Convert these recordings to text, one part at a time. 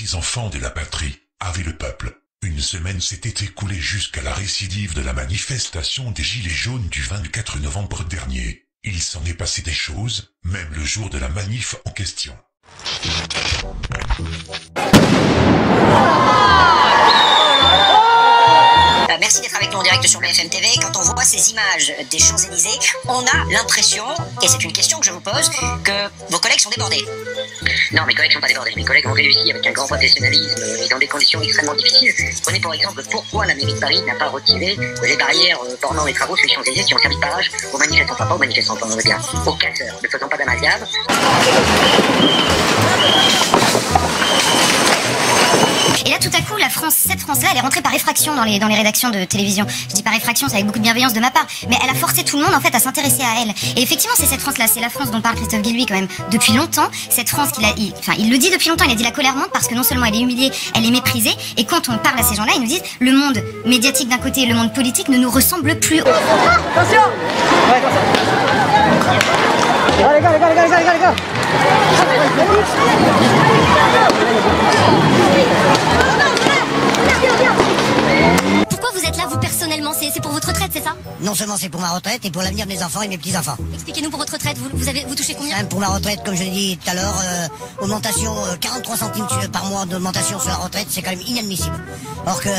petits-enfants de la patrie, avec le peuple. Une semaine s'était écoulée jusqu'à la récidive de la manifestation des Gilets jaunes du 24 novembre dernier. Il s'en est passé des choses, même le jour de la manif en question. Merci d'être avec nous en direct sur BFM TV. Quand on voit ces images des Champs-Élysées, on a l'impression, et c'est une question que je vous pose, que vos collègues sont débordés. Non, mes collègues ne sont pas débordés. Mes collègues ont réussi avec un grand professionnalisme et dans des conditions extrêmement difficiles. Prenez pour exemple pourquoi la mairie de Paris n'a pas retiré les barrières bornant les travaux sur les Champs-Élysées qui ont servi de barrage aux manifestants, enfin pas aux manifestants, on bien, aux casseurs. Ne faisons pas d'amalgame. Et là, tout à coup, cette France-là, elle est rentrée par effraction dans les rédactions de télévision. Je dis par effraction, c'est avec beaucoup de bienveillance de ma part, mais elle a forcé tout le monde en fait à s'intéresser à elle. Et effectivement, c'est cette France-là, c'est la France dont parle Christophe Guilluy quand même depuis longtemps. Cette France il le dit depuis longtemps. Il a dit la colère monte parce que non seulement elle est humiliée, elle est méprisée. Et quand on parle à ces gens-là, ils nous disent le monde médiatique d'un côté et le monde politique ne nous ressemble plus. Attention. Ouais, comme ça. Les gars. Pourquoi vous êtes là, vous personnellement? C'est pour votre retraite, c'est ça? Non seulement c'est pour ma retraite et pour l'avenir de mes enfants et mes petits-enfants. Expliquez-nous pour votre retraite, vous touchez combien? Pour ma retraite, comme je l'ai dit tout à l'heure, augmentation 43 centimes par mois d'augmentation sur la retraite, c'est quand même inadmissible. Or que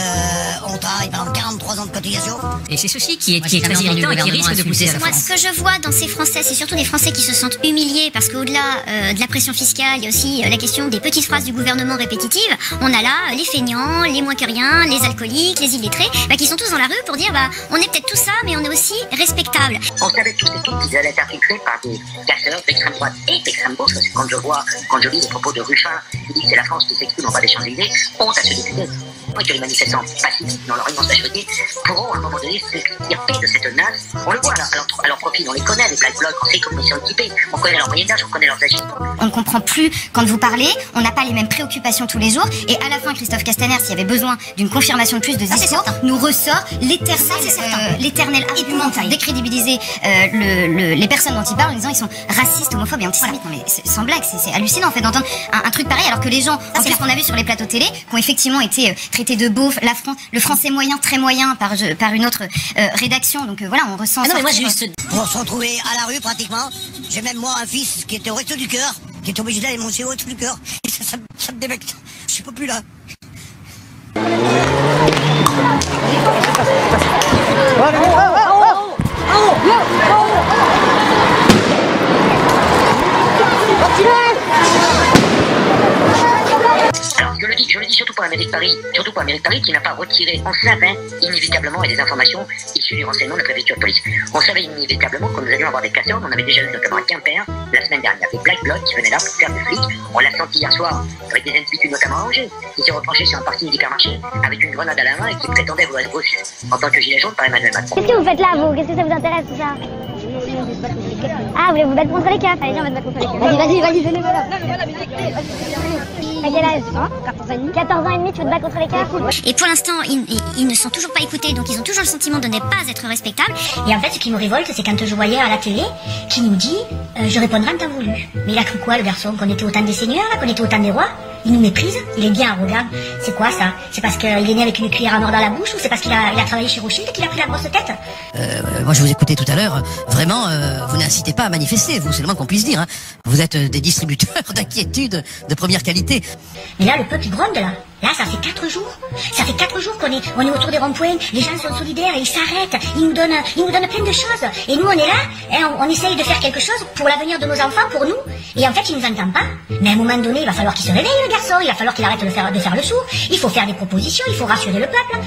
on travaille pendant 43 ans de cotisation. Et c'est ceci qui est très irritant et qui risque de pousser la France. Moi, ce que je vois dans ces Français, c'est surtout des Français qui se sentent humiliés parce qu'au-delà de la pression fiscale, il y a aussi la question des petites phrases du gouvernement répétitives. On a là les feignants, les moins que rien, les alcooliques, les illettrés, qui sont tous dans la rue pour dire on est peut-être tout ça, mais on est aussi respectable. On savait tous et toutes qu'ils allaient être infiltrés par des casseurs d'extrême droite et d'extrême gauche. Quand je lis les propos de Ruffin, qui dit que c'est la France qui s'exprime en bas des Champs-Élysées, honte à ce député. Et que les manifestants pacifiques, dans leur immense majorité, pourront à un moment donné s'extirper de cette nasse. On le voit à leur profil, on les connaît, les Black Blocs, on sait comment ils sont équipés, on connaît leur moyen d'âge, on connaît leurs agissements. On ne comprend plus quand vous parlez, on n'a pas les mêmes préoccupations tous les jours, et à la fin, Christophe Castaner, s'il y avait besoin d'une confirmation de plus de discours, nous ressort l'éternel argument pour décrédibiliser les personnes dont il parle en disant ils sont racistes, homophobes et antisémites. Non mais sans blague, c'est hallucinant en fait d'entendre un truc pareil alors que les gens, en plus qu'on a vu sur les plateaux télé, qui ont effectivement été traités de beauf, le français moyen, très moyen par une autre rédaction, donc voilà, on ressent... Ah non mais moi juste... Pour se retrouver à la rue pratiquement, j'ai même moi un fils qui était au resto du cœur, qui était obligé d'aller monter au resto du cœur, et ça me débecte, je suis pas plus là. Alors, je le dis surtout pour la mairie de Paris, qui n'a pas retiré, on savait inévitablement, et des informations issues du renseignement de la préfecture de police, on savait inévitablement que nous allions avoir des casseurs, on avait déjà vu notamment à Quimper, la semaine dernière, des Black Blocs qui venaient là pour faire des flics, on l'a senti hier soir, avec des individus notamment à Angers, qui s'est reproché sur un parking d'hypermarché, avec une grenade à la main et qui prétendait vouloir être reçu en tant que gilet jaune par Emmanuel Macron. Qu'est-ce que vous faites là, vous? Qu'est-ce que ça vous intéresse tout ça? Ah, vous voulez vous battre contre les caps? Allez, viens, on va se battre contre les caps. Vas-y, venez, voilà. T'as quel âge? 14 ans et demi. 14 ans et demi, tu veux te battre contre les caps? Et pour l'instant, ils ne sont toujours pas écoutés, donc ils ont toujours le sentiment de ne pas être respectables. Et en fait, ce qui me révolte, c'est quand je voyais à la télé qui nous dit je répondrai en temps voulu. Mais il a cru quoi, le garçon? Qu'on était autant des seigneurs, là, qu'on était autant des rois? Il nous méprise, il est bien arrogant. C'est quoi ça? C'est parce qu'il est né avec une cuillère à mort dans la bouche ou c'est parce qu'il a travaillé chez Rothschild qu'il a pris la grosse tête? Moi je vous écoutais tout à l'heure, vraiment vous n'incitez pas à manifester, vous, c'est le moins qu'on puisse dire. Vous êtes des distributeurs d'inquiétude de première qualité. Mais là, le peuple il gronde là. Là, ça fait 4 jours. Ça fait 4 jours qu'on est autour des ronds-points. Les gens sont solidaires et ils s'arrêtent. Ils nous donnent plein de choses. Et nous, on est là, hein, on essaye de faire quelque chose pour l'avenir de nos enfants, pour nous. Et en fait, ils nous entendent pas. Mais à un moment donné, il va falloir qu'il se réveille, le garçon. Il va falloir qu'il arrête de faire le sourd. Il faut faire des propositions, il faut rassurer le peuple.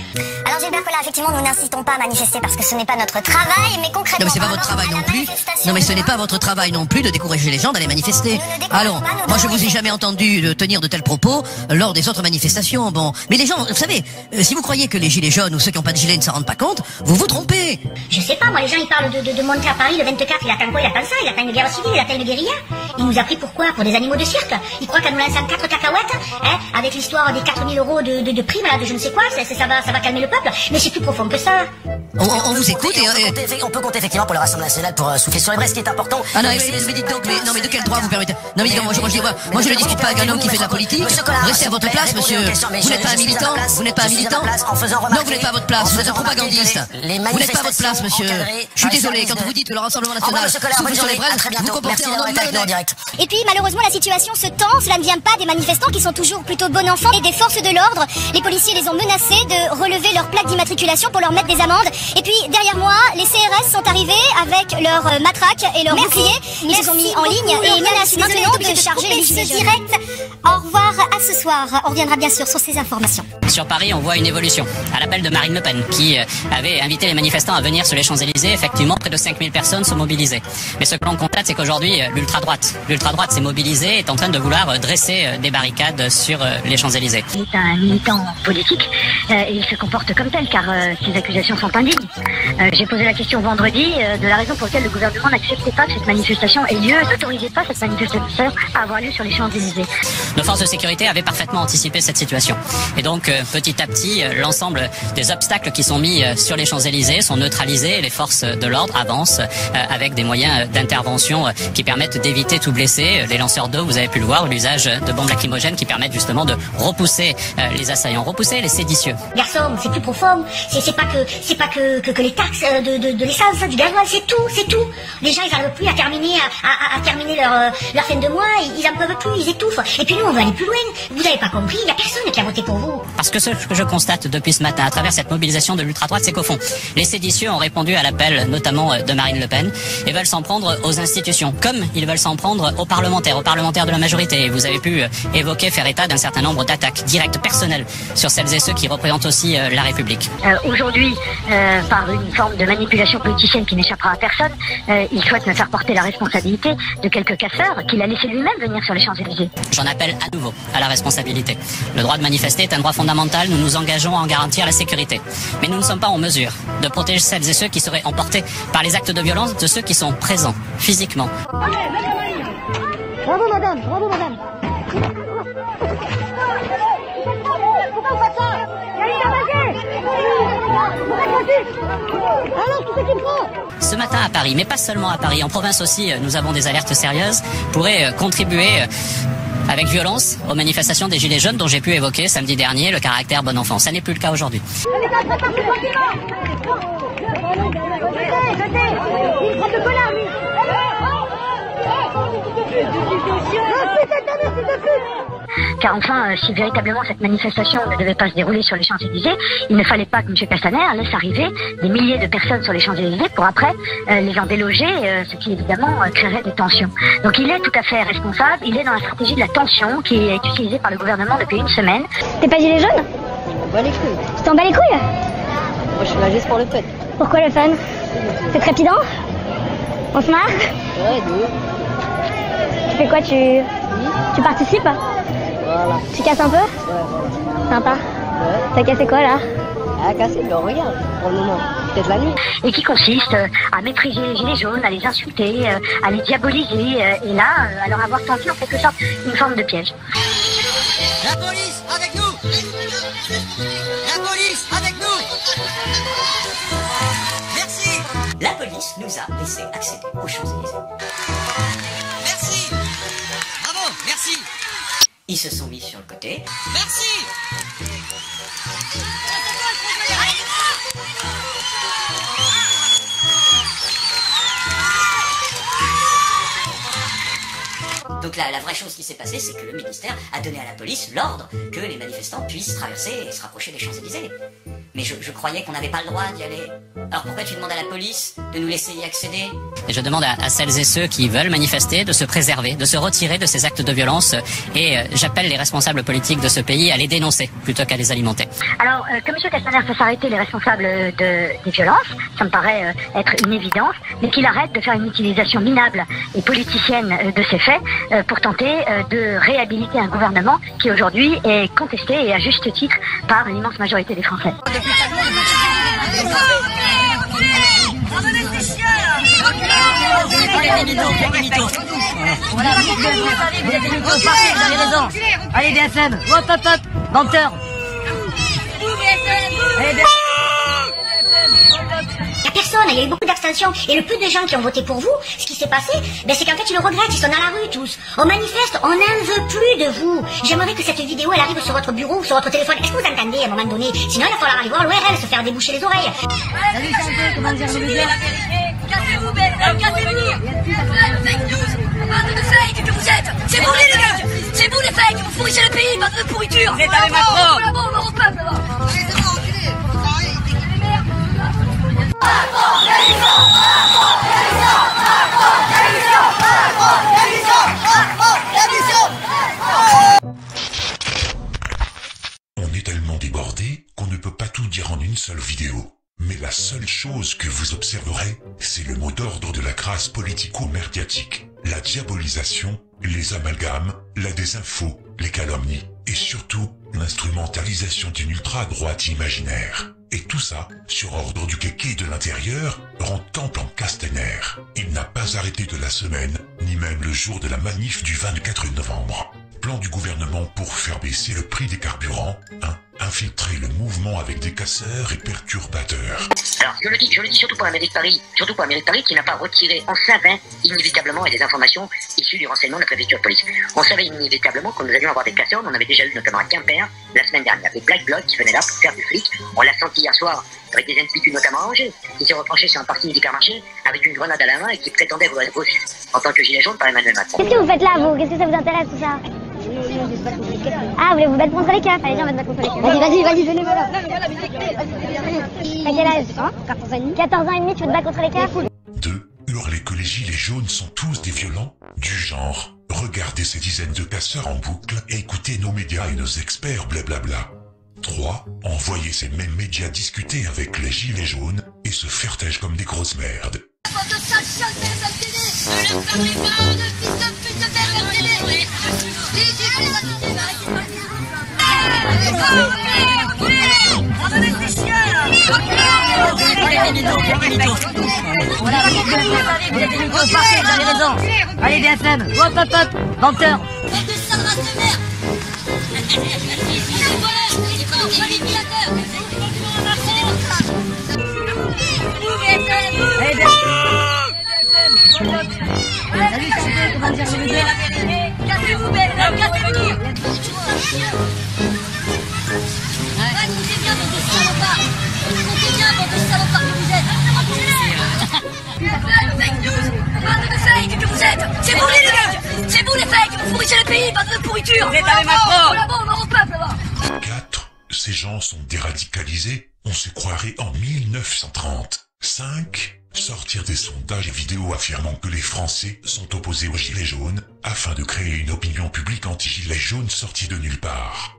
Alors j'espère que là, effectivement, nous n'insistons pas à manifester parce que ce n'est pas notre travail, mais concrètement... Non mais c'est pas votre travail non plus. Non mais ce n'est pas votre travail non plus de décourager les gens d'aller manifester. Allons, moi je vous ai jamais entendu tenir de tels propos lors des autres manifestations. Bon, mais les gens, vous savez, si vous croyez que les gilets jaunes ou ceux qui n'ont pas de gilet ne s'en rendent pas compte, vous vous trompez. Je sais pas, moi les gens ils parlent de monter à Paris le 24, il attend quoi? Il attend ça, il attend une guerre civile, il attend une guérilla. Il nous a pris pourquoi? Pour des animaux de cirque. Il croit qu'en nous lançant 4 cacahuètes, hein, avec l'histoire des 4 000 euros de prime, là, de je ne sais quoi, ça va calmer le peuple. Mais c'est plus profond que ça. On vous écoute et... On peut compter effectivement pour le Rassemblement national pour souffler sur les braises, ce qui est important. Ah non, mais dites donc, mais de quel droit vous permettez? Non mais dis donc, moi je ne discute pas avec un homme qui fait de la politique. Restez à votre place, monsieur. Vous n'êtes pas un militant? Vous n'êtes pas un militant? Non, vous n'êtes pas à votre place, vous êtes un propagandiste. Vous n'êtes pas à votre place, monsieur. Je suis désolé, quand vous dites que le Rassemblement national souffle sur les braises, vous comportez un homme malhonnête. Et puis malheureusement la situation se tend, cela ne vient pas des manifestants qui sont toujours plutôt bon enfants et des forces de l'ordre. Les policiers les ont menacés de relever leur plaque d'immatriculation pour leur mettre des amendes. Et puis derrière moi, les CRS sont arrivés avec leurs matraques et leurs boucliers. Ils se sont mis en ligne et menacent maintenant de charger les gilets jaunes. Au revoir à ce soir. On reviendra bien sûr sur ces informations. Sur Paris, on voit une évolution. À l'appel de Marine Le Pen, qui avait invité les manifestants à venir sur les Champs-Élysées, effectivement, près de 5000 personnes sont mobilisées. Mais ce que l'on constate, c'est qu'aujourd'hui, l'ultra-droite s'est mobilisée, est en train de vouloir dresser des barricades sur les Champs-Élysées. Il est un militant politique et il se comporte comme tel, car ces accusations sont indignes. J'ai posé la question vendredi de la raison pour laquelle le gouvernement n'acceptait pas que cette manifestation ait lieu, n'autorisait pas cette manifestation à avoir lieu sur les Champs-Élysées. Nos forces de sécurité avaient parfaitement anticipé cette situation. Et donc, petit à petit, l'ensemble des obstacles qui sont mis sur les Champs-Élysées sont neutralisés et les forces de l'ordre avancent avec des moyens d'intervention qui permettent d'éviter tout blessé. Les lanceurs d'eau, vous avez pu le voir, l'usage de bombes lacrymogènes qui permettent justement de repousser les assaillants, repousser les séditieux. Garçon, c'est plus profond. C'est pas que les taxes de l'essence, du gasoil, c'est tout. Les gens, ils n'arrivent plus à terminer leur fin de mois, ils en peuvent plus, ils étouffent. Et puis nous, on veut aller plus loin. Vous n'avez pas compris, il n'y a personne qui a voté pour vous. Parce que ce que je constate depuis ce matin, à travers cette mobilisation de l'ultra-droite, c'est qu'au fond, les séditieux ont répondu à l'appel, notamment de Marine Le Pen, et veulent s'en prendre aux institutions, comme ils veulent s'en prendre aux parlementaires de la majorité. Et vous avez pu faire état d'un certain nombre d'attaques directes, personnelles, sur celles et ceux qui représentent aussi la République. Aujourd'hui, par une forme de manipulation politicienne qui n'échappera à personne, il souhaite me faire porter la responsabilité de quelques casseurs qu'il a laissé lui-même venir sur les Champs-Élysées. J'en appelle à nouveau à la responsabilité. Le droit de manifester est un droit fondamental, nous nous engageons à en garantir la sécurité. Mais nous ne sommes pas en mesure de protéger celles et ceux qui seraient emportés par les actes de violence de ceux qui sont présents, physiquement. Bravo madame, bravo madame. Pourquoi vous faites ça? Il y a une alors, tout ce qu'il faut. Ce matin à Paris, mais pas seulement à Paris, en province aussi, nous avons des alertes sérieuses, pourraient contribuer avec violence aux manifestations des Gilets jaunes dont j'ai pu évoquer samedi dernier le caractère bon enfant. Ça n'est plus le cas aujourd'hui. Car enfin, si véritablement cette manifestation ne devait pas se dérouler sur les Champs-Élysées, il ne fallait pas que M. Castaner laisse arriver des milliers de personnes sur les Champs-Élysées pour après les en déloger, ce qui évidemment créerait des tensions. Donc il est tout à fait responsable, il est dans la stratégie de la tension qui est utilisée par le gouvernement depuis une semaine. T'es pas gilet jaune? On bat les couilles. Tu t'en bats les couilles? Moi je suis là juste pour le fun. Pourquoi le fun? C'est trépidant? On se marre? Ouais, de ouf. Tu fais quoi? Tu participes? Voilà. Tu casses un peu? Ouais. Sympa. Ouais. T'as cassé quoi là? Ah, cassé, ben regarde, pour le moment, peut-être la nuit. Et qui consiste à mépriser les gilets jaunes, à les insulter, à les diaboliser, et là, à leur avoir tendu en quelque sorte une forme de piège. La police avec nous! La police avec nous! Merci! La police nous a laissé accéder aux Champs-Élysées. Merci! Bravo, merci! Ils se sont mis sur le côté. Merci! Donc la vraie chose qui s'est passée, c'est que le ministère a donné à la police l'ordre que les manifestants puissent traverser et se rapprocher des Champs-Élysées. Mais je croyais qu'on n'avait pas le droit d'y aller. Alors pourquoi tu demandes à la police de nous laisser y accéder? Et je demande à celles et ceux qui veulent manifester de se préserver, de se retirer de ces actes de violence et j'appelle les responsables politiques de ce pays à les dénoncer plutôt qu'à les alimenter. Alors, que M. Castaner fasse arrêter les responsables des violences, ça me paraît être une évidence, mais qu'il arrête de faire une utilisation minable et politicienne de ces faits pour tenter de réhabiliter un gouvernement qui aujourd'hui est contesté et à juste titre par l'immense majorité des Français. Ramenez ces chiens là! Voilà, vous êtes des mythos, partez, vous avez raison. Allez, BFM, hop, hop, hop, menteur. Allez, BFM. Il n'y a personne, il y a eu beaucoup d'abstention. Et le peu de gens qui ont voté pour vous, ce qui s'est passé, c'est qu'en fait ils le regrettent, ils sont dans la rue tous. On manifeste, on n'en veut plus de vous. J'aimerais que cette vidéo, elle arrive sur votre bureau ou sur votre téléphone. Est-ce que vous entendez à un moment donné? Sinon il va falloir aller voir l'ORL, se faire déboucher les oreilles. Salut, santé, comment dire le dire? Cassez-vous, cassez venir. Fake news, bande de fake que vous êtes. C'est vous les gars, c'est vous les fakes, vous fournissez le pays, bande de pourriture. Vous êtes avec Macron. La bombe au peuple là. On est tellement débordé qu'on ne peut pas tout dire en une seule vidéo. Mais la seule chose que vous observerez, c'est le mot d'ordre de la crasse politico-médiatique, la diabolisation, les amalgames, la désinfo, les calomnies, et surtout, l'instrumentalisation d'une ultra-droite imaginaire. Et tout ça, sur ordre du kéké de l'intérieur, rend temple en Castaner. Il n'a pas arrêté de la semaine, ni même le jour de la manif du 24 novembre. Plan du gouvernement pour faire baisser le prix des carburants, infiltrer le mouvement avec des casseurs et perturbateurs. Alors, je le dis surtout pour la mairie de Paris, qui n'a pas retiré, on savait inévitablement, et des informations issues du renseignement de la préfecture de police. On savait inévitablement que nous allions avoir des casseurs, on avait déjà eu notamment à Quimper, la semaine dernière, des Black Blocs qui venaient là pour faire du flic. On l'a senti hier soir avec des individus notamment à Angers, qui s'est retranché sur un parking d'hypermarché avec une grenade à la main et qui prétendait avoir reçu en tant que gilet jaune par Emmanuel Macron. Qu'est-ce que vous faites là, vous? Qu'est-ce que ça vous intéresse, tout ça? Ah, vous voulez vous battre contre les keufs? Allez, viens, on va te battre contre les keufs. Vas-y, venez, voilà. T'as quel âge? 14 ans et demi. 14 ans et demi, tu veux te battre contre les keufs? 2. Hurler que les gilets jaunes sont tous des violents, du genre, regardez ces dizaines de casseurs en boucle et écoutez nos médias et nos experts blablabla. 3. Envoyer ces mêmes médias discuter avec les gilets jaunes et se faire taire comme des grosses merdes. Voilà, vous êtes des mythos, partez, vous avez raison. Allez, BFM, hop, hop, hop, menteur. Allez, BFM. Salut, santé, comment dire le dire? Cassez-vous, cassez venir. Écoutez bien, bande de salopards. Écoutez bien, bande de salopards que vous êtes. Fake news, bande de fake que vous êtes. C'est vous les gars, c'est vous les fakes, vous fournissez le pays, bande de pourriture. Vous êtes avec Macron. La bombe au peuple là. 4. Ces gens sont déradicalisés, on se croirait en 1930. 5. Sortir des sondages et vidéos affirmant que les Français sont opposés aux gilets jaunes, afin de créer une opinion publique anti-gilets jaunes sortie de nulle part.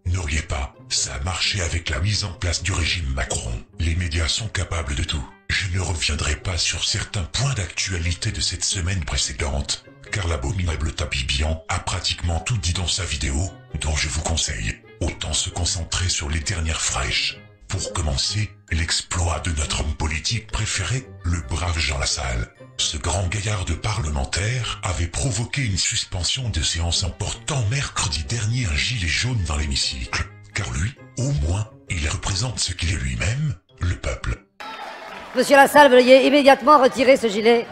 Ne riez pas, ça a marché avec la mise en place du régime Macron. Les médias sont capables de tout. Je ne reviendrai pas sur certains points d'actualité de cette semaine précédente, car l'abominable Tabibian a pratiquement tout dit dans sa vidéo, dont je vous conseille. Autant se concentrer sur les dernières fraîches. Pour commencer, l'exploit de notre homme politique préféré, le brave Jean Lassalle. Ce grand gaillard de parlementaire avait provoqué une suspension de séance emportant mercredi dernier un gilet jaune dans l'hémicycle. Car lui, au moins, il représente ce qu'il est lui-même, le peuple. Monsieur Lassalle, veuillez immédiatement retirer ce gilet.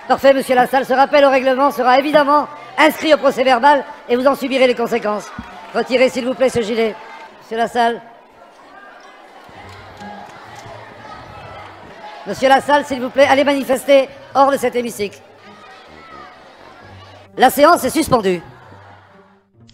Parfait, monsieur Lassalle. Ce rappel au règlement sera évidemment inscrit au procès-verbal et vous en subirez les conséquences. Retirez, s'il vous plaît, ce gilet. Monsieur Lassalle. Monsieur Lassalle, s'il vous plaît, allez manifester hors de cet hémicycle. La séance est suspendue.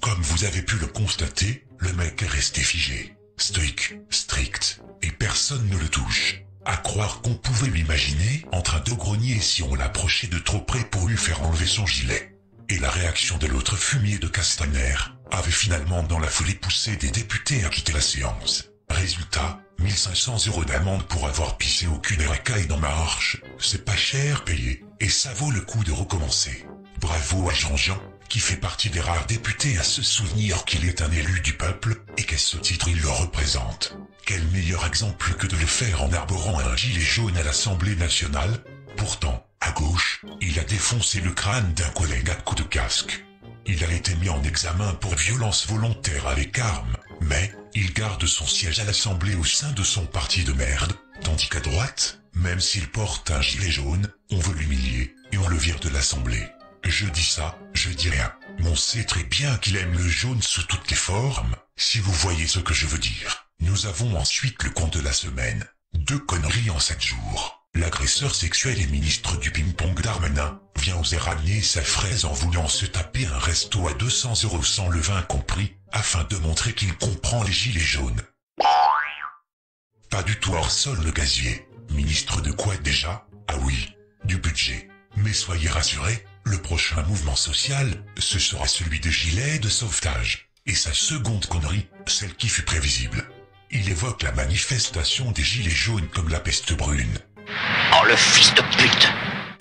Comme vous avez pu le constater, le mec est resté figé, stoïque, strict, et personne ne le touche. À croire qu'on pouvait l'imaginer en train de grogner si on l'approchait de trop près pour lui faire enlever son gilet. Et la réaction de l'autre fumier de Castaner avait finalement dans la foulée poussé des députés à quitter la séance. Résultat, 1500 € d'amende pour avoir pissé aucune écaille dans ma marche. C'est pas cher payé, et ça vaut le coup de recommencer. Bravo à Jean-Jean, qui fait partie des rares députés à se souvenir qu'il est un élu du peuple, et qu'à ce titre il le représente. Quel meilleur exemple que de le faire en arborant un gilet jaune à l'Assemblée nationale? Pourtant, à gauche, il a défoncé le crâne d'un collègue à coups de casque. Il a été mis en examen pour violence volontaire avec arme, mais il garde son siège à l'Assemblée au sein de son parti de merde, tandis qu'à droite, même s'il porte un gilet jaune, on veut l'humilier et on le vire de l'Assemblée. Je dis ça, je dis rien. Mais on sait très bien qu'il aime le jaune sous toutes les formes, si vous voyez ce que je veux dire. Nous avons ensuite le compte de la semaine. 2 conneries en 7 jours. L'agresseur sexuel et ministre du ping-pong Darmanin vient oser ramener sa fraise en voulant se taper un resto à 200 € sans le vin compris, afin de montrer qu'il comprend les gilets jaunes. Pas du tout hors sol le gazier. Ministre de quoi déjà? Ah oui, du budget. Mais soyez rassurés, le prochain mouvement social, ce sera celui des gilets de sauvetage. Et sa seconde connerie, celle qui fut prévisible. Il évoque la manifestation des gilets jaunes comme la peste brune. Oh le fils de pute!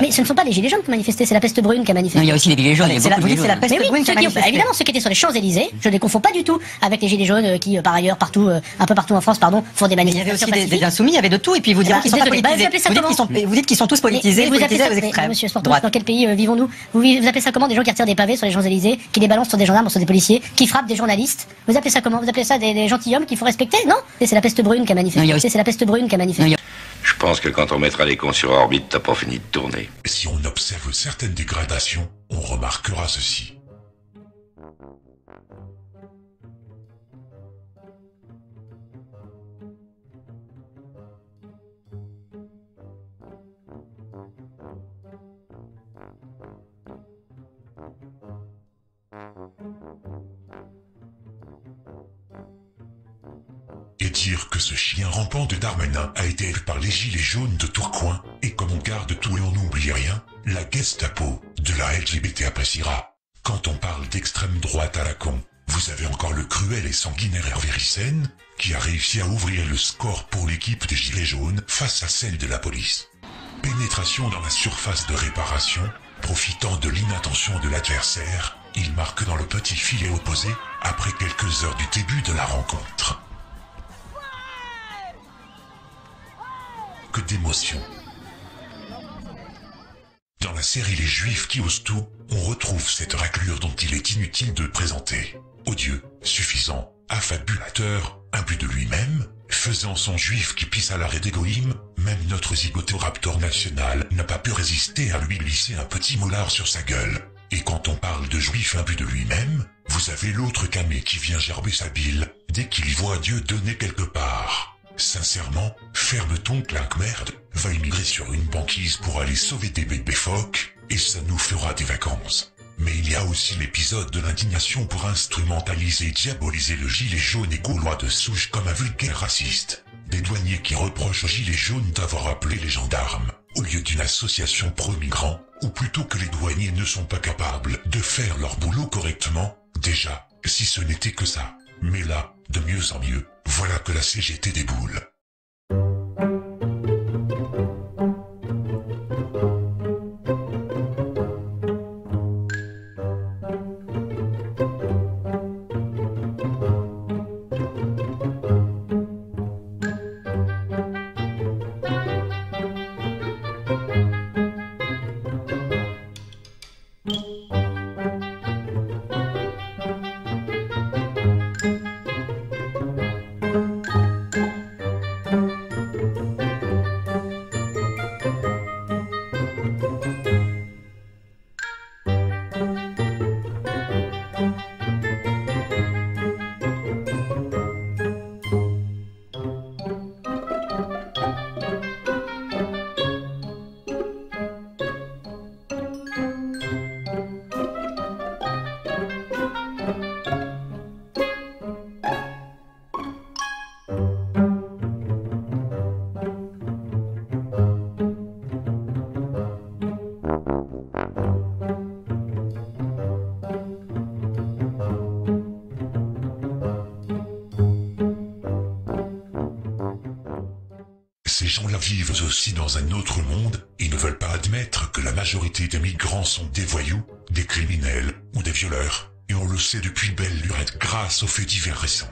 Mais ce ne sont pas les gilets jaunes qui ont manifesté, c'est la peste brune qui a manifesté. Non, il y a aussi les gilets jaunes. C'est la peste brune qui a manifesté. Évidemment, ceux qui étaient sur les Champs-Élysées, je ne les confonds pas du tout avec les gilets jaunes qui, par ailleurs, partout, un peu partout en France, pardon, font des manifestations. Il y avait aussi des insoumis, il y avait de tout, et puis vous direz qu'ils sont pas politisés. Vous dites qu'ils sont tous politisés, vous politisés aux extrêmes. Monsieur Sportman, dans quel pays vivons-nous? Vous appelez ça comment, des gens qui retirent des pavés sur les Champs-Élysées, qui les balancent sur des gendarmes ou sur des policiers, qui frappent des journalistes? Vous appelez ça comment? Vous appelez ça des gentilshommes qu'il faut respecter? Non? C'est la peste brune qui a manifesté. C'est la peste brune qui a manifesté. Je pense que quand on mettra les cons sur orbite, t'as pas fini de tourner. Si on observe certaines dégradations, on remarquera ceci. Et dire que ce chien rampant de Darmanin a été élevé par les gilets jaunes de Tourcoing, et comme on garde tout et on n'oublie rien, la Gestapo de la LGBT appréciera. Quand on parle d'extrême droite à la con, vous avez encore le cruel et sanguinaire Hervé Ryssen, qui a réussi à ouvrir le score pour l'équipe des gilets jaunes face à celle de la police. Pénétration dans la surface de réparation, profitant de l'inattention de l'adversaire, il marque dans le petit filet opposé, après quelques heures du début de la rencontre. Que d'émotion. Dans la série Les Juifs qui osent tout, on retrouve cette raclure dont il est inutile de présenter. Odieux, suffisant, affabulateur, imbu de lui-même, faisant son juif qui pisse à l'arrêt d'égoïme, même notre zygotoraptor national n'a pas pu résister à lui glisser un petit molar sur sa gueule. Et quand on parle de juif imbu de lui-même, vous avez l'autre camé qui vient gerber sa bile, dès qu'il voit Dieu donner quelque part. Sincèrement, ferme ton claque-merde, va immigrer sur une banquise pour aller sauver des bébés phoques, et ça nous fera des vacances. Mais il y a aussi l'épisode de l'indignation pour instrumentaliser et diaboliser le gilet jaune et gaulois de souche comme un vulgaire raciste. Des douaniers qui reprochent aux gilets jaunes d'avoir appelé les gendarmes, au lieu d'une association pro-migrants, ou plutôt que les douaniers ne sont pas capables de faire leur boulot correctement, déjà, si ce n'était que ça. Mais là, de mieux en mieux, voilà que la CGT déboule. Ces gens-là vivent aussi dans un autre monde et ne veulent pas admettre que la majorité des migrants sont des voyous, des criminels ou des violeurs, et on le sait depuis belle lurette grâce aux faits divers récents.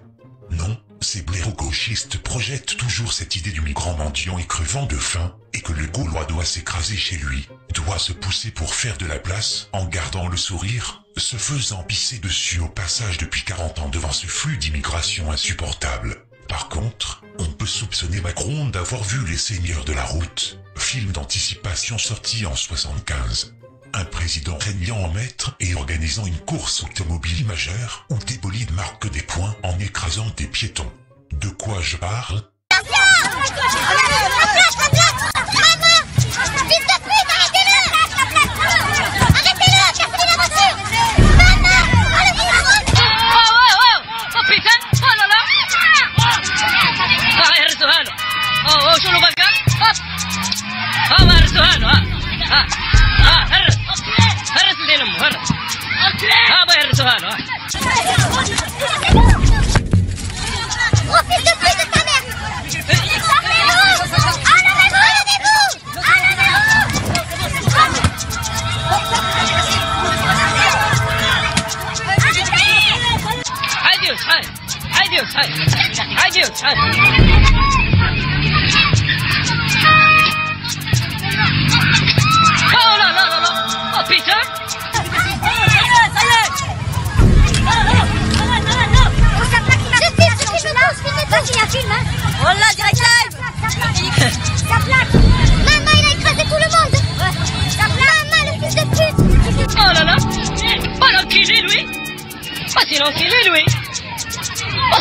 Non, ces blaireaux-gauchistes projettent toujours cette idée du migrant mendiant et crevant de faim, et que le Gaulois doit s'écraser chez lui, doit se pousser pour faire de la place, en gardant le sourire, se faisant pisser dessus au passage depuis 40 ans devant ce flux d'immigration insupportable. Par contre, on peut soupçonner Macron d'avoir vu Les Seigneurs de la Route, film d'anticipation sorti en 75. Un président régnant en maître et organisant une course automobile majeure où des bolides marquent des points en écrasant des piétons. De quoi je parle?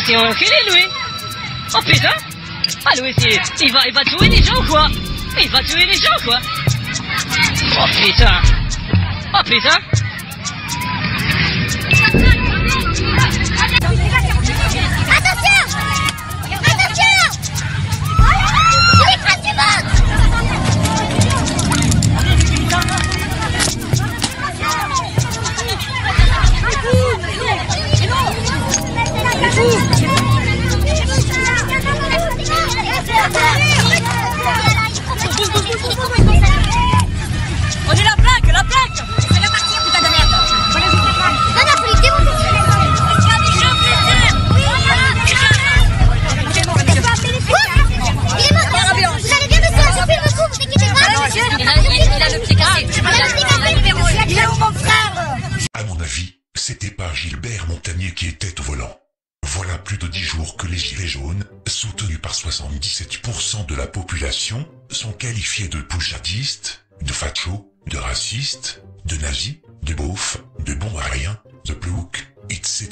C'est un enculé, lui. Oh putain. Ah, Louis, il va tuer les gens, quoi. Il va tuer les gens, quoi. Oh putain. Oh putain. On est la plaque. C'est la partie, putain de merde. Non, faut les démonter. Il est mort. Vous allez bien, monsieur? Je filme tout, vous inquiétez pas. Il a le pied cassé. Il est où, mon frère? À mon avis, c'était pas Gilbert Montagnier qui était au volant. Voilà plus de 10 jours que les Gilets jaunes, soutenus par 77% de la population, sont qualifiés de poujadistes, de fachos, de racistes, de nazis, de beaufs, de bons à rien, de ploucs, etc.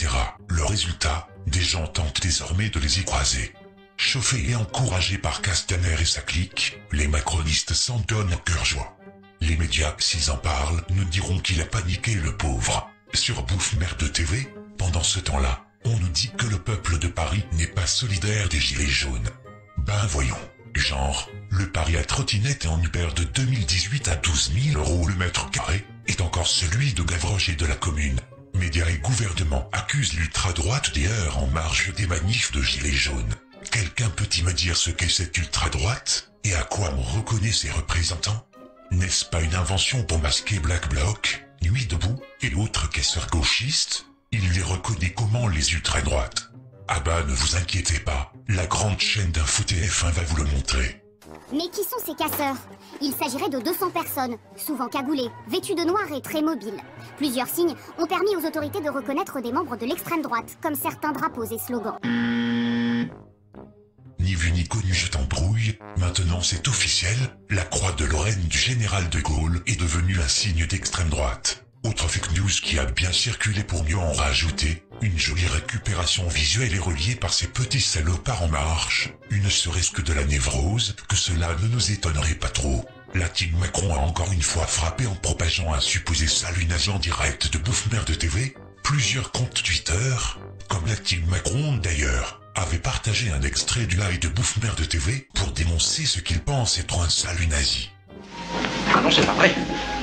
Le résultat, des gens tentent désormais de les écraser. Chauffés et encouragés par Castaner et sa clique, les macronistes s'en donnent à cœur joie. Les médias, s'ils en parlent, nous diront qu'il a paniqué le pauvre. Sur Bouffe Merde TV, pendant ce temps-là, on nous dit que le peuple de Paris n'est pas solidaire des Gilets jaunes. Ben voyons. Genre, le pari à trottinette et en Uber de 2018 à 12 000 € le mètre carré est encore celui de Gavroche et de la commune. Médias et gouvernement accusent l'ultra-droite des heurts en marge des manifs de Gilets jaunes. Quelqu'un peut-il me dire ce qu'est cette ultra-droite et à quoi on reconnaît ses représentants? N'est-ce pas une invention pour masquer Black Bloc, Nuit debout et autres caisseurs gauchistes? Il les reconnaît comment les ultra-droites? Ah bah ne vous inquiétez pas, la grande chaîne d'info TF1 va vous le montrer. Mais qui sont ces casseurs? Il s'agirait de 200 personnes, souvent cagoulées, vêtues de noir et très mobiles. Plusieurs signes ont permis aux autorités de reconnaître des membres de l'extrême droite, comme certains drapeaux et slogans. Ni vu ni connu, je t'embrouille. Maintenant c'est officiel, la croix de Lorraine du général de Gaulle est devenue un signe d'extrême droite. Autre fake news qui a bien circulé pour mieux en rajouter, une jolie récupération visuelle est reliée par ces petits salopards en marche, une serait-ce que de la névrose, que cela ne nous étonnerait pas trop. La team Macron a encore une fois frappé en propageant un supposé salut nazi en direct de Bouffe Merde TV. Plusieurs comptes Twitter, comme la team Macron d'ailleurs, avaient partagé un extrait du live de Bouffe Merde TV pour dénoncer ce qu'ils pensent être un salut nazi. Ah non, c'est pas vrai.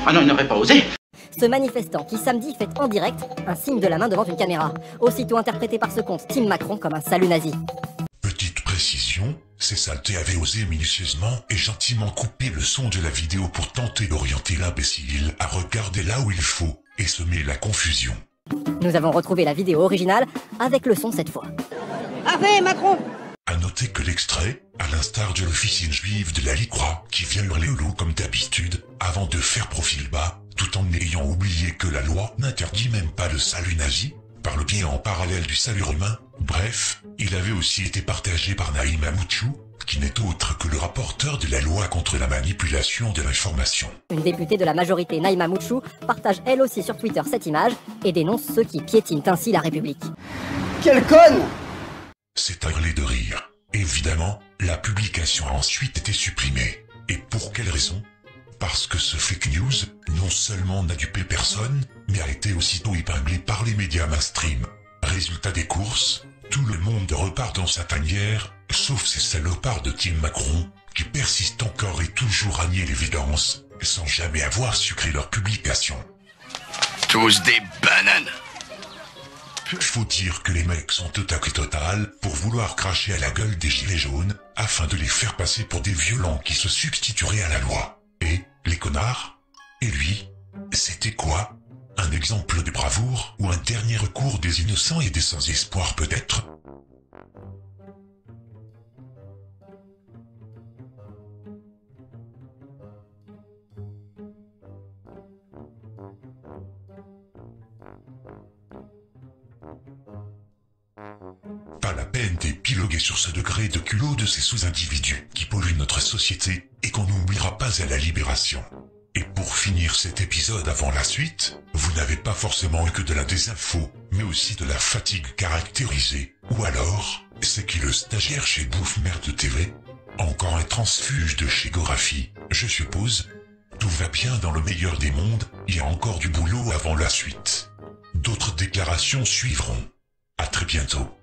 Ah non, il n'aurait pas osé. Ce manifestant qui samedi fait en direct un signe de la main devant une caméra, aussitôt interprété par ce compte Team Macron comme un salut nazi. Petite précision, ces saletés avaient osé minutieusement et gentiment couper le son de la vidéo pour tenter d'orienter l'imbécile à regarder là où il faut et semer la confusion. Nous avons retrouvé la vidéo originale avec le son cette fois. a fait, Macron? À noter que l'extrait, à l'instar de l'officine juive de la Licra, qui vient hurler au loup comme d'habitude, avant de faire profil bas, tout en ayant oublié que la loi n'interdit même pas le salut nazi, parle bien en parallèle du salut romain. Bref, il avait aussi été partagé par Naïma Mouchou, qui n'est autre que le rapporteur de la loi contre la manipulation de l'information. Une députée de la majorité, Naïma Mouchou, partage elle aussi sur Twitter cette image et dénonce ceux qui piétinent ainsi la République. Quelle conne! C'est à hurler de rire. Évidemment, la publication a ensuite été supprimée. Et pour quelle raison? Parce que ce fake news, non seulement n'a dupé personne, mais a été aussitôt épinglé par les médias mainstream. Résultat des courses, tout le monde repart dans sa tanière, sauf ces salopards de Team Macron, qui persistent encore et toujours à nier l'évidence, sans jamais avoir sucré leur publication. Tous des bananes. Faut dire que les mecs sont au taquet total pour vouloir cracher à la gueule des gilets jaunes, afin de les faire passer pour des violents qui se substitueraient à la loi. Et, les connards? Et lui? C'était quoi? Un exemple de bravoure ou un dernier recours des innocents et des sans espoir peut-être? Pas la peine d'épiloguer sur ce degré de culot de ces sous-individus qui polluent notre société et qu'on n'oubliera pas à la libération. Et pour finir cet épisode avant la suite, vous n'avez pas forcément eu que de la désinfo, mais aussi de la fatigue caractérisée. Ou alors, c'est qui le stagiaire chez Bouffe Merde TV? Encore un transfuge de chez Gorafi, je suppose. Tout va bien dans le meilleur des mondes, il y a encore du boulot avant la suite. D'autres déclarations suivront. À très bientôt.